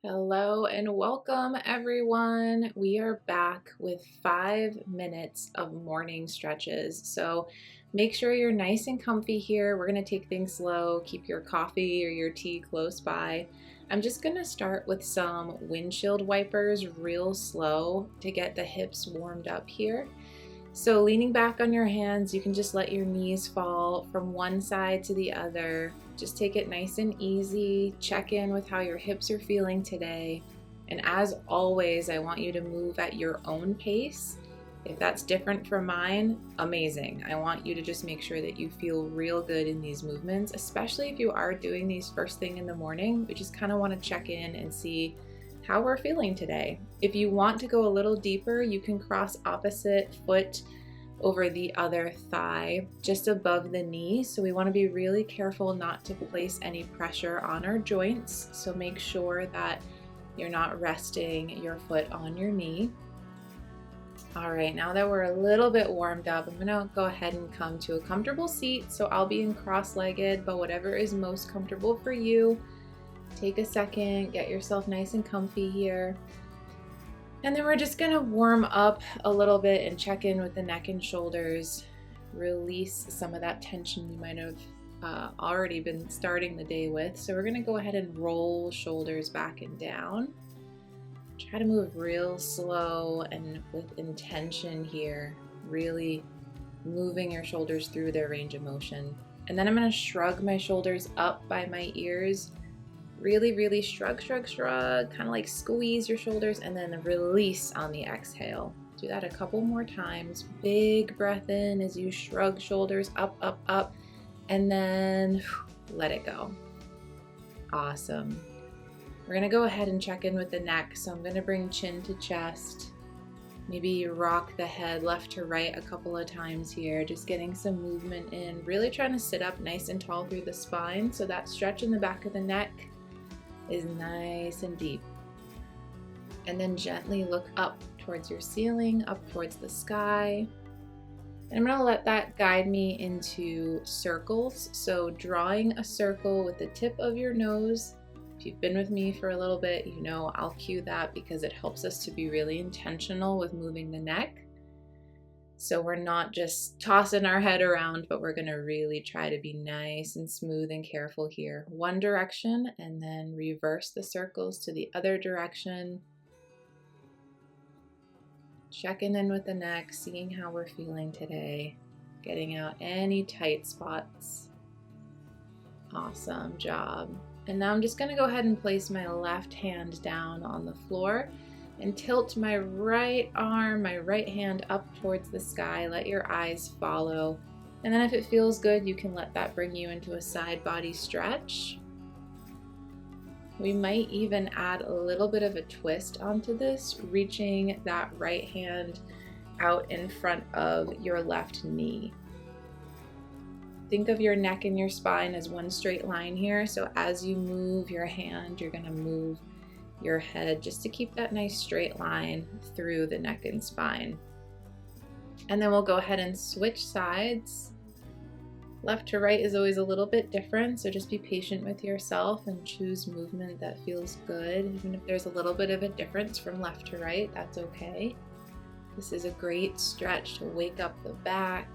Hello and welcome everyone. We are back with 5 minutes of morning stretches. So make sure you're nice and comfy here. We're going to take things slow. Keep your coffee or your tea close by. I'm just going to start with some windshield wipers real slow to get the hips warmed up here. So leaning back on your hands, you can just let your knees fall from one side to the other. Just take it nice and easy. Check in with how your hips are feeling today. And as always, I want you to move at your own pace. If that's different from mine, amazing. I want you to just make sure that you feel real good in these movements, especially if you are doing these first thing in the morning. We just kind of want to check in and see how we're feeling today. If you want to go a little deeper, you can cross opposite foot over the other thigh just above the knee. So we want to be really careful not to place any pressure on our joints. So make sure that you're not resting your foot on your knee. All right, now that we're a little bit warmed up, I'm gonna go ahead and come to a comfortable seat. So I'll be in cross-legged, but whatever is most comfortable for you. Take a second, get yourself nice and comfy here. And then we're just gonna warm up a little bit and check in with the neck and shoulders. Release some of that tension you might have already been starting the day with. So we're gonna go ahead and roll shoulders back and down. Try to move real slow and with intention here, really moving your shoulders through their range of motion. And then I'm gonna shrug my shoulders up by my ears. Really shrug, kind of like squeeze your shoulders and then release on the exhale. Do that a couple more times. Big breath in as you shrug shoulders up, and then let it go. Awesome. We're gonna go ahead and check in with the neck. So I'm gonna bring chin to chest. Maybe rock the head left to right a couple of times here, just getting some movement in. Really trying to sit up nice and tall through the spine. So that stretch in the back of the neck is nice and deep. And then gently look up towards your ceiling, up towards the sky. And I'm gonna let that guide me into circles. So drawing a circle with the tip of your nose. If you've been with me for a little bit, you know I'll cue that because it helps us to be really intentional with moving the neck. So we're not just tossing our head around, but we're gonna really try to be nice and smooth and careful here. One direction and then reverse the circles to the other direction. Checking in with the neck, seeing how we're feeling today. Getting out any tight spots. Awesome job. And now I'm just gonna go ahead and place my left hand down on the floor and tilt my right arm, my right hand up towards the sky. Let your eyes follow. And then if it feels good, you can let that bring you into a side body stretch. We might even add a little bit of a twist onto this, reaching that right hand out in front of your left knee. Think of your neck and your spine as one straight line here. So as you move your hand, you're gonna move your head just to keep that nice straight line through the neck and spine. And then we'll go ahead and switch sides. Left to right is always a little bit different, so just be patient with yourself and choose movement that feels good. Even if there's a little bit of a difference from left to right, that's okay. This is a great stretch to wake up the back,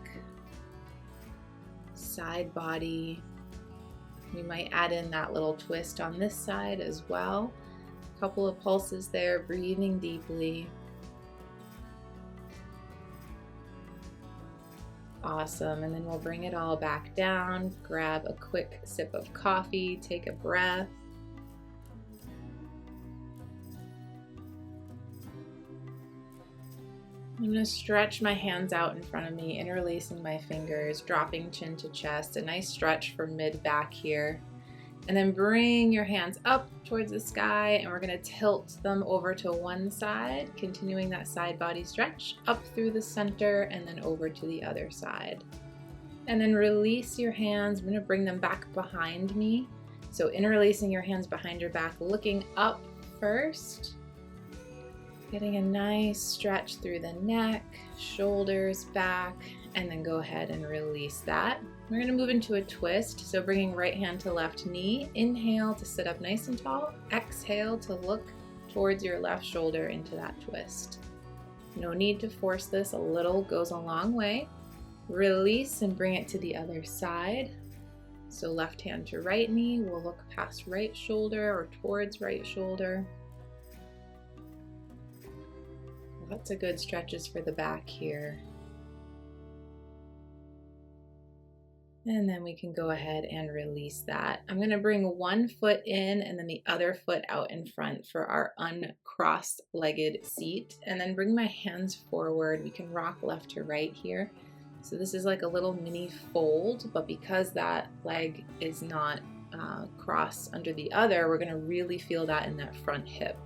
side body. We might add in that little twist on this side as well. Couple of pulses there, breathing deeply. Awesome, and then we'll bring it all back down, grab a quick sip of coffee, take a breath. I'm going to stretch my hands out in front of me, interlacing my fingers, dropping chin to chest, a nice stretch for mid-back here. And then bring your hands up towards the sky and we're gonna tilt them over to one side, continuing that side body stretch up through the center and then over to the other side. And then release your hands. I'm gonna bring them back behind me. So interlacing your hands behind your back, looking up first. Getting a nice stretch through the neck, shoulders, back, and then go ahead and release that. We're going to move into a twist, so bringing right hand to left knee. Inhale to sit up nice and tall. Exhale to look towards your left shoulder into that twist. No need to force this, a little goes a long way. Release and bring it to the other side. So left hand to right knee, we'll look past right shoulder or towards right shoulder. Lots of good stretches for the back here. And then we can go ahead and release that. I'm going to bring one foot in and then the other foot out in front for our uncross-legged seat. And then bring my hands forward. We can rock left to right here. So this is like a little mini fold, but because that leg is not crossed under the other, we're going to really feel that in that front hip.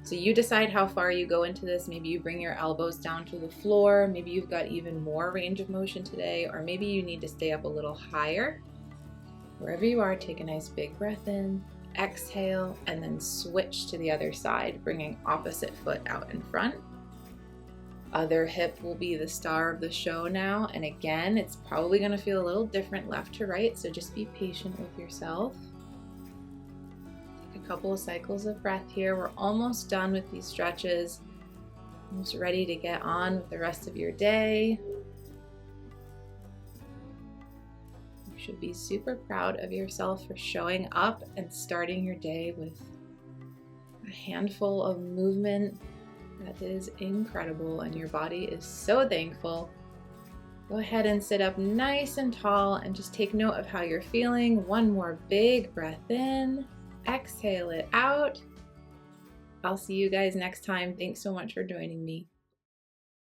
So you decide how far you go into this. Maybe you bring your elbows down to the floor. Maybe you've got even more range of motion today, or maybe you need to stay up a little higher. Wherever you are, take a nice big breath in, exhale, and then switch to the other side, bringing opposite foot out in front. Other hip will be the star of the show now. And again, it's probably going to feel a little different left to right, so just be patient with yourself. A couple of cycles of breath here. We're almost done with these stretches. Almost ready to get on with the rest of your day. You should be super proud of yourself for showing up and starting your day with a handful of movement that is incredible, and your body is so thankful. Go ahead and sit up nice and tall and just take note of how you're feeling. One more big breath in. Exhale it out. I'll see you guys next time. Thanks so much for joining me.